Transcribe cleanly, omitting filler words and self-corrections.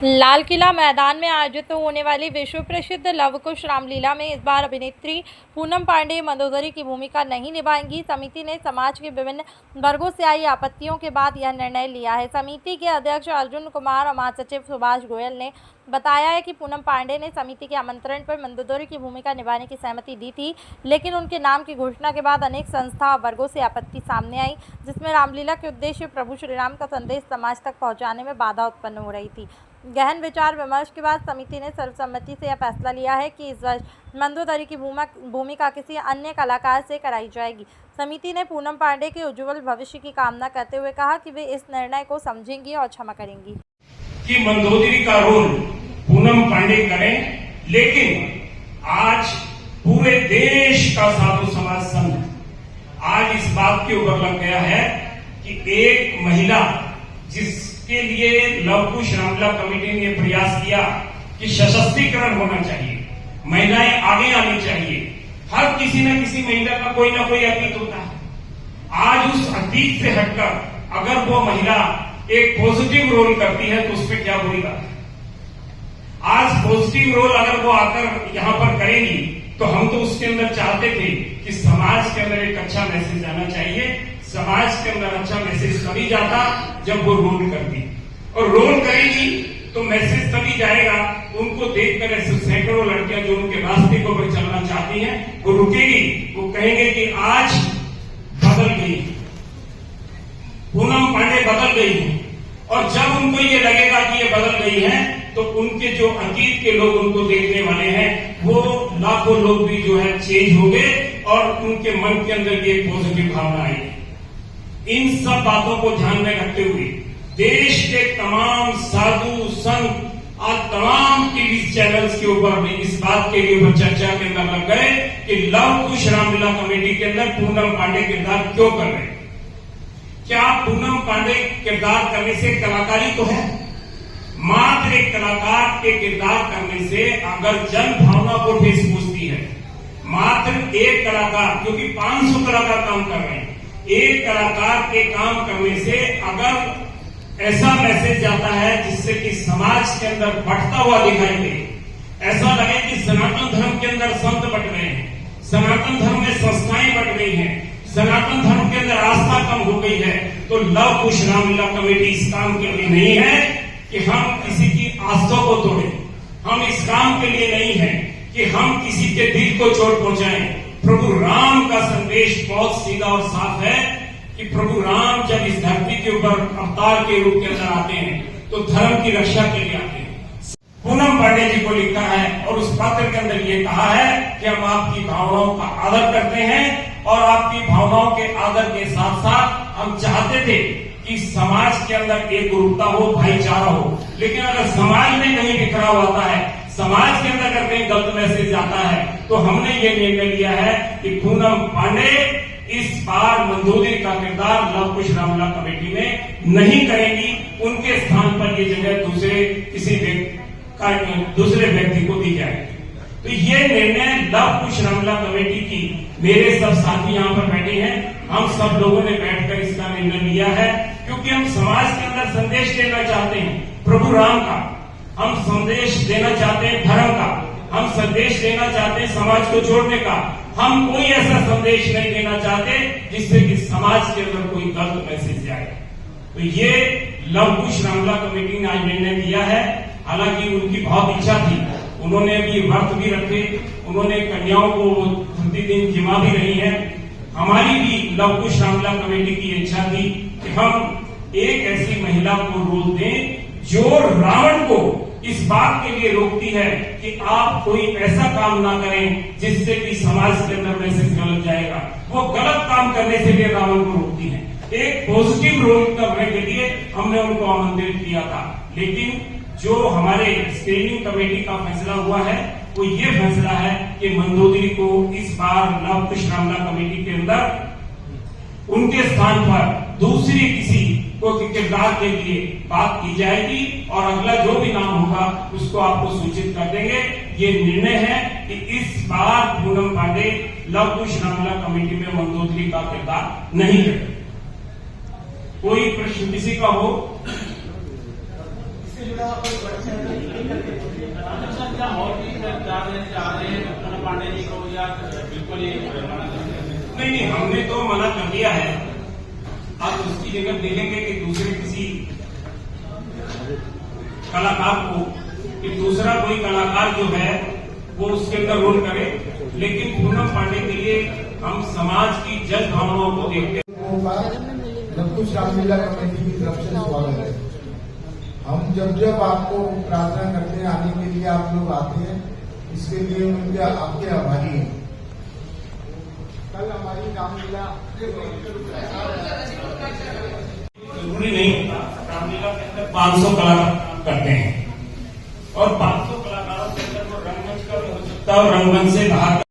लाल किला मैदान में आयोजित होने वाली विश्व प्रसिद्ध लव कुश रामलीला में इस बार अभिनेत्री पूनम पांडे मंदोदरी की भूमिका नहीं निभाएंगी। समिति ने समाज के विभिन्न वर्गों से आई आपत्तियों के बाद यह निर्णय लिया है। समिति के अध्यक्ष अर्जुन कुमार और महासचिव सुभाष गोयल ने बताया है कि पूनम पांडे ने समिति के आमंत्रण पर मंदोदरी की भूमिका निभाने की सहमति दी थी, लेकिन उनके नाम की घोषणा के बाद अनेक संस्था और वर्गों से आपत्ति सामने आई, जिसमें रामलीला के उद्देश्य प्रभु श्री राम का संदेश समाज तक पहुँचाने में बाधा उत्पन्न हो रही थी। गहन विचार विमर्श के बाद समिति ने सर्वसम्मति से यह फैसला लिया है कि इस वर्ष मंदोदरी की भूमिका किसी अन्य कलाकार से कराई जाएगी। समिति ने पूनम पांडे के उज्जवल भविष्य की कामना करते हुए कहा कि वे इस निर्णय को समझेंगी और क्षमा करेंगी कि मंदोदरी का रोल पूनम पांडे करें, लेकिन आज पूरे देश का साधु समाज संघ आज इस बात के ऊपर लग गया है कि एक महिला जिसके लिए लव कुश रामलीला कमेटी ने प्रयास किया कि सशक्तिकरण होना चाहिए, महिलाएं आगे आनी चाहिए, हर किसी न किसी महिला का कोई ना कोई अतीत होता है। आज उस अतीत से हटकर अगर वो महिला एक पॉजिटिव रोल करती है तो उसमें क्या बुरी बात है। आज पॉजिटिव रोल अगर वो आकर यहाँ पर करेगी तो हम तो उसके अंदर चाहते थे कि समाज के अंदर एक अच्छा मैसेज जाना चाहिए। समाज के अंदर अच्छा मैसेज तभी जाता जब वो रोल करती, और रोल करेगी तो मैसेज तभी जाएगा। उनको देखकर ऐसे सैकड़ों लड़कियां जो उनके रास्ते को पर चलना चाहती हैं वो रुकेगी, वो कहेंगे कि आज बदल गई, पूनम पांडे बदल गई है। और जब उनको ये लगेगा कि ये बदल गई है तो उनके जो अतीत के लोग उनको देखने वाले हैं वो लाखों लोग भी जो है चेंज होंगे और उनके मन के अंदर ये पॉजिटिव भावना आएगी। इन सब बातों को ध्यान में रखते हुए देश के तमाम साधु संत और तमाम टीवी चैनल्स के ऊपर भी इस बात के लिए चर्चा के अंदर लग गए कि लव कुश रामलीला कमेटी के अंदर पूनम पांडे किरदार क्यों कर रहे हैं। क्या पूनम पांडे किरदार करने से कलाकारी तो है? मात्र एक कलाकार के किरदार करने से अगर जन भावना को ठेस पहुंचती है, मात्र एक कलाकार, क्योंकि 500 कलाकार काम कर रहे हैं, एक कलाकार के काम करने से अगर ऐसा मैसेज जाता है जिससे कि समाज के अंदर बढ़ता हुआ दिखाई दे, ऐसा लगे कि सनातन धर्म के अंदर संत बट गए हैं, सनातन धर्म में संस्थाएं बट गई हैं, सनातन धर्म के अंदर आस्था कम हो गई है, तो लव कुश रामलीला कमेटी इस काम के लिए नहीं है कि हम किसी की आस्था को तोड़ें। हम इस काम के लिए नहीं है कि हम किसी के दिल को चोट पहुंचाएं। प्रभु राम का संदेश बहुत सीधा और साफ है कि प्रभु राम जब इस धरती के ऊपर अवतार के रूप के अंदर आते हैं तो धर्म की रक्षा के लिए आते हैं। पूनम पांडे जी को लिखा है और उस पत्र के अंदर ये कहा है कि हम आपकी भावनाओं का आदर करते हैं और आपकी भावनाओं के आदर के साथ साथ हम चाहते थे कि समाज के अंदर एक एकता हो, भाईचारा हो। लेकिन अगर समाज में कहीं बिखराव आता है, समाज के अंदर अगर कहीं गलत मैसेज आता है, तो हमने ये निर्णय लिया है कि पूनम पांडे इस बार मंदोदरी का किरदार लव कुश रामलीला कमेटी में नहीं करेंगी। उनके स्थान पर ये जगह दूसरे व्यक्ति को दी जाएगी। तो ये निर्णय लव कुश रामलीला कमेटी की, मेरे सब साथी यहाँ पर बैठे हैं, हम सब लोगों ने बैठकर इसका निर्णय लिया है, क्योंकि हम समाज के अंदर संदेश देना चाहते हैं प्रभु राम का, हम संदेश देना चाहते हैं धर्म का, हम संदेश देना चाहते हैं समाज को जोड़ने का। हम कोई ऐसा संदेश नहीं देना चाहते जिससे कि समाज के अंदर कोई गलत मैसेज जाए। तो ये लव कुश रामलीला कमेटी ने आज निर्णय लिया है। हालांकि उनकी बहुत इच्छा थी, उन्होंने भी व्रत भी रखे, उन्होंने कन्याओं को प्रतिदिन जिमा भी रही है। हमारी भी लव कुश रामलीला कमेटी की इच्छा थी कि हम एक ऐसी महिला को रोल दें जो रावण को इस बात के लिए रोकती है कि आप कोई ऐसा काम ना करें जिससे कि समाज के अंदर मैसेज गलत जाएगा। वो गलत काम करने से भी रावण को रोकती है। एक पॉजिटिव रोल करने के लिए हमने उनको आमंत्रित किया था, लेकिन जो हमारे स्क्रीनिंग कमेटी का फैसला हुआ है वो ये फैसला है कि मंदोदरी को इस बार लव कुश रामलीला कमेटी के अंदर उनके स्थान पर दूसरी किसी को किरदार के लिए बात की जाएगी और अगला जो भी नाम होगा उसको आपको सूचित कर देंगे। ये निर्णय है कि इस बार पूनम पांडे लव कुश रामलीला कमेटी में मंदोदरी का किरदार नहीं करेंगे। कोई प्रश्न किसी का हो? इससे जुड़ा हुआ कोई बच्चा अच्छा क्या और भी चाह रहे हैं पूनम पांडे जी को या बिल्कुल ही मना कर दिया? नहीं, हमने तो मना कर दिया है। आप उसकी जगह देखेंगे कि दूसरे किसी कलाकार को, कि दूसरा कोई कलाकार जो है वो उसके अंदर रोल करे, लेकिन पूनम पांडे के लिए हम समाज की जन भावनाओं को देखते हैं। लवकुश रामलीला कमेटी की तरफ से स्वागत है। हम जब आपको प्रार्थना करते हैं आने के लिए, आप लोग आते हैं, इसके लिए उनके आपके आभारी हैं। कल हमारी रामलीला जरूरी नहीं होता, रामलीला के अंदर 500 कलाकार करते हैं और 500 कलाकारों के अंदर वो रंगमंच का भी हो सकता है और रंगमंच से बाहर